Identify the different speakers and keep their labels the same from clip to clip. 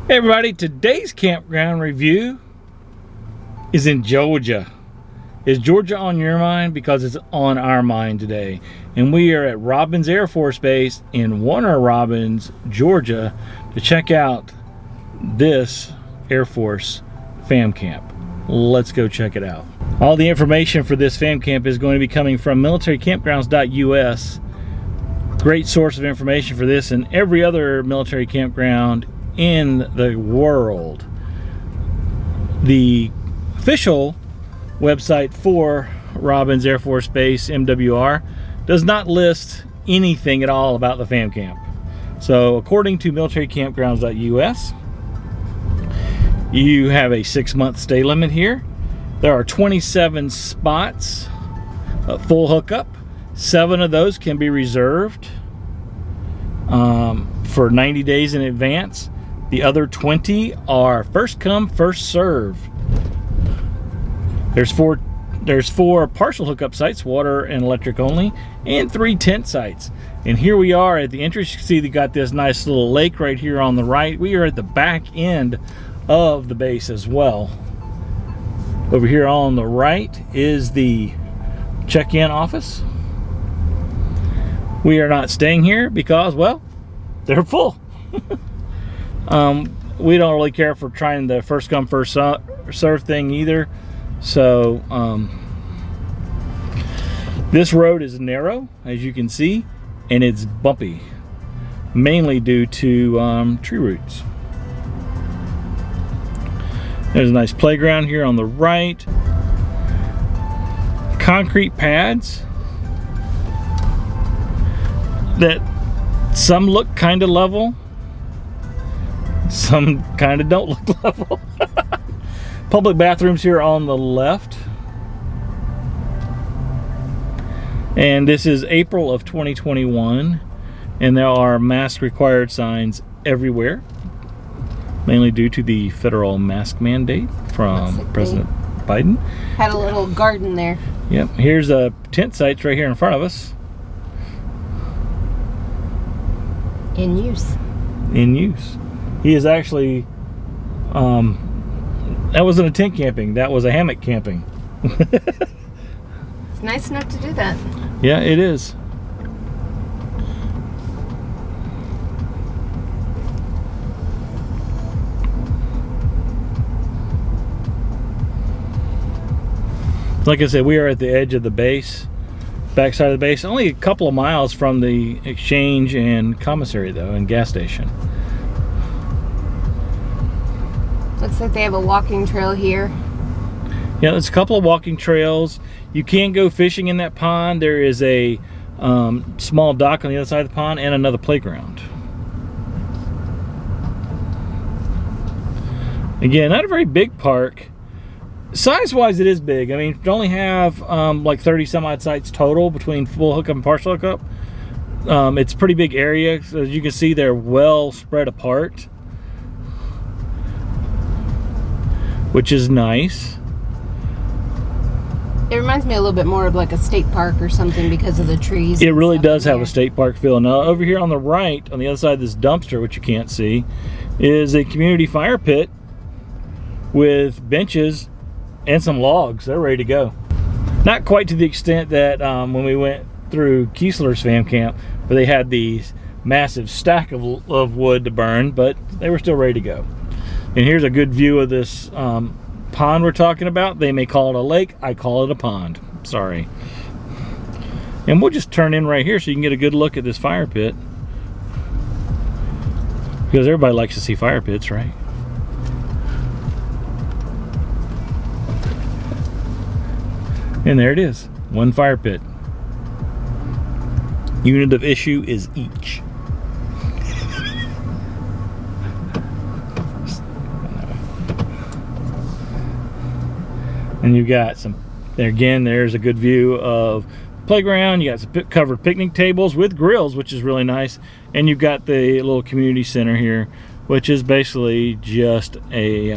Speaker 1: Hey everybody, today's campground review is in Georgia. Is Georgia on your mind? Because it's on our mind today. And we are at Robins Air Force Base in Warner Robins, Georgia to check out this Air Force Famcamp. Let's go check it out. All the information for this Famcamp is going to be coming from militarycampgrounds.us. Great source of information for this and every other military campground in the world. The official website for Robins Air Force Base, MWR, does not list anything at all about the Famcamp. So according to militarycampgrounds.us, you have a 6-month stay limit here. There are 27 spots, full hookup. 7 of those can be reserved for 90 days in advance. The other 20 are first come, first serve. There's four partial hookup sites, water and electric only, and 3 tent sites. And here we are at the entrance. You can see they got this nice little lake right here on the right. We are at the back end of the base as well. Over here on the right is the check-in office. We are not staying here because, well, they're full. We don't really care for trying the first come first serve thing either. So this road is narrow, as you can see, and it's bumpy, mainly due to tree roots. There's a nice playground here on the right. Concrete pads that some look kind of level, some kind of don't look level. Public bathrooms here on the left. And this is April of 2021, and there are mask required signs everywhere, mainly due to the federal mask mandate from President Biden.
Speaker 2: Had a little garden there.
Speaker 1: Yep, here's a tent sites right here in front of us.
Speaker 2: In use.
Speaker 1: In use. He is actually, that wasn't a tent camping, that was a hammock camping.
Speaker 2: It's nice enough to do that.
Speaker 1: Yeah, it is. Like I said, we are at the edge of the base, backside of the base, only a couple of miles from the exchange and commissary though, and gas station.
Speaker 2: Looks like they have a walking trail here.
Speaker 1: Yeah, there's a couple of walking trails. You can go fishing in that pond. There is a small dock on the other side of the pond and another playground. Again, not a very big park. Size-wise, it is big. I mean, you only have like 30 some odd sites total between full hookup and partial hookup. It's a pretty big area. So as you can see, they're well spread apart, which is nice.
Speaker 2: It reminds me a little bit more of like a state park or something because of the trees.
Speaker 1: It really does have a state park feel. Now, over here on the right, on the other side of this dumpster, which you can't see, is a community fire pit with benches and some logs. They're ready to go. Not quite to the extent that when we went through Keesler's Famcamp, where they had these massive stack of wood to burn, but they were still ready to go. And here's a good view of this pond we're talking about. They may call it a lake. I call it a pond. Sorry. And we'll just turn in right here so you can get a good look at this fire pit, because everybody likes to see fire pits, right? And there it is, one fire pit. Unit of issue is each. And you've got some, there again, there's a good view of playground. You got some covered picnic tables with grills, which is really nice. And you've got the little community center here, which is basically just a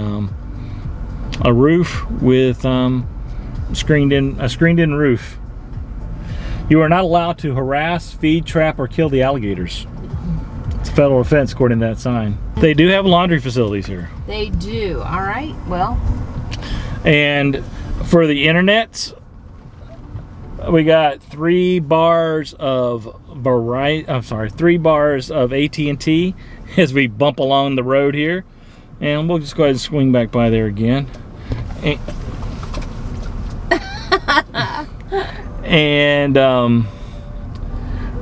Speaker 1: roof with a screened in roof. You are not allowed to harass, feed, trap, or kill the alligators. That's a federal offense according to that sign. They do have laundry facilities here.
Speaker 2: They do. All right. Well.
Speaker 1: And for the internet, we got 3 bars of three bars of AT&T as we bump along the road here. And we'll just go ahead and swing back by there again. And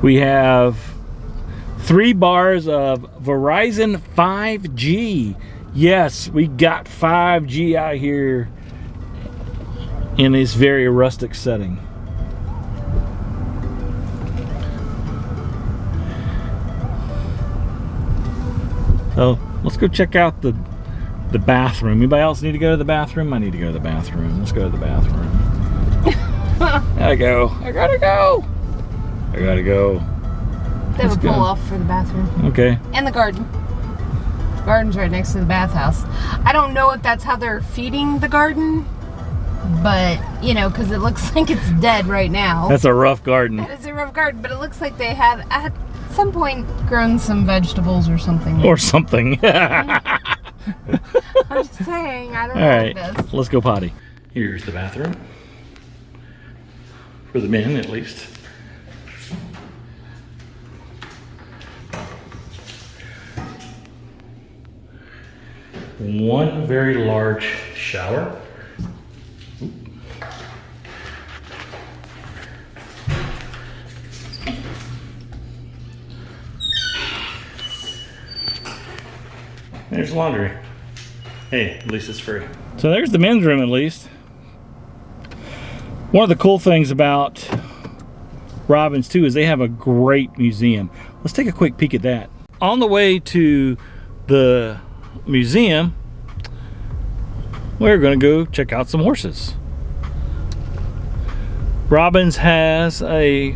Speaker 1: we have 3 bars of Verizon 5G. Yes, we got 5G out here in this very rustic setting. So let's go check out the bathroom. Anybody else need to go to the bathroom? I need to go to the bathroom. Let's go to the bathroom. I gotta go.
Speaker 2: They have a pull off for the bathroom.
Speaker 1: Okay.
Speaker 2: And the garden. Garden's right next to the bathhouse. I don't know if that's how they're feeding the garden, but you know, because it looks like it's dead right now.
Speaker 1: That's a rough garden.
Speaker 2: That is a rough garden, but it looks like they have at some point grown some vegetables or something.
Speaker 1: Or something.
Speaker 2: I'm just saying, I don't know.
Speaker 1: All right,
Speaker 2: this.
Speaker 1: let's go potty. Here's the bathroom. For the men, at least. One very large shower. There's laundry. Hey, at least it's free. So there's the men's room, at least. One of the cool things about Robbins too is they have a great museum. Let's take a quick peek at that. On the way to the museum, we're going to go check out some horses. Robbins has a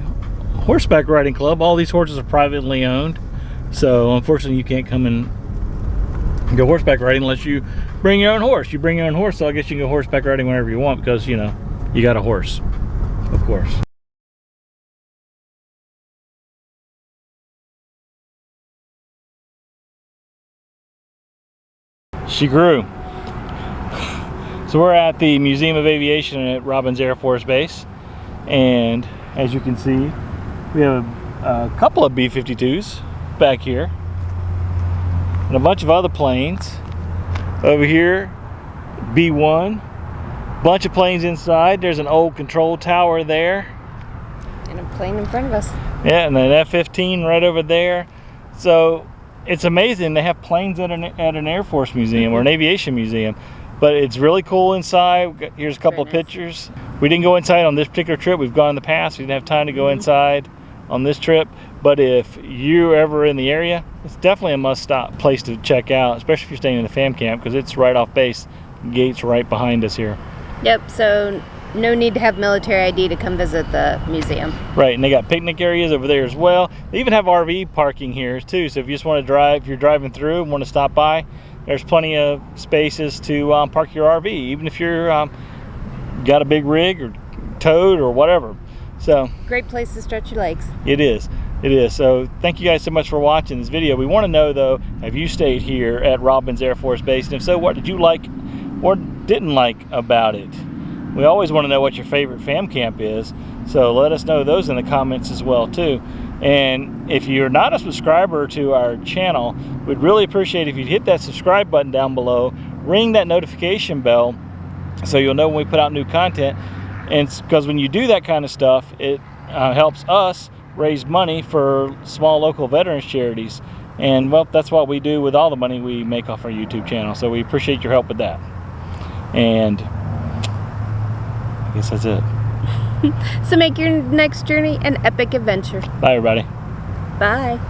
Speaker 1: horseback riding club. All these horses are privately owned, so unfortunately you can't come and go horseback riding unless you bring your own horse. You bring your own horse, so I guess you can go horseback riding whenever you want because, you know, you got a horse, of course. She grew. So we're at the Museum of Aviation at Robbins Air Force Base, and as you can see, we have a couple of B-52s back here and a bunch of other planes over here. B-1, bunch of planes inside. There's an old control tower there,
Speaker 2: And a plane in front of us.
Speaker 1: yeah, and an F-15 right over there. So it's amazing they have planes at an Air Force museum or an aviation museum, but it's really cool inside. Here's a couple of pictures. We didn't go inside on this particular trip. We've gone in the past. We didn't have time to go inside on this trip, but if you're ever in the area, it's definitely a must-stop place to check out, especially if you're staying in the Famcamp, because it's right off base. Gates right behind us here.
Speaker 2: Yep, so no need to have military ID to come visit the museum.
Speaker 1: Right, and they got picnic areas over there as well. They even have RV parking here too, so if you just want to drive, if you're driving through and want to stop by, there's plenty of spaces to park your RV, even if you're got a big rig or towed or whatever. So
Speaker 2: Great place to stretch your legs.
Speaker 1: it is. It is. So thank you guys so much for watching this video. We want to know though, have you stayed here at Robbins Air Force Base? And if so, what did you like or didn't like about it? We always want to know what your favorite fam camp is, so let us know those in the comments as well too. And if you're not a subscriber to our channel, we'd really appreciate if you'd hit that subscribe button down below, ring that notification bell so you'll know when we put out new content. And because when you do that kind of stuff, it helps us raise money for small local veterans charities. And well, that's what we do with all the money we make off our YouTube channel, so we appreciate your help with that. And I guess that's it.
Speaker 2: So make your next journey an epic adventure.
Speaker 1: Bye everybody.
Speaker 2: Bye.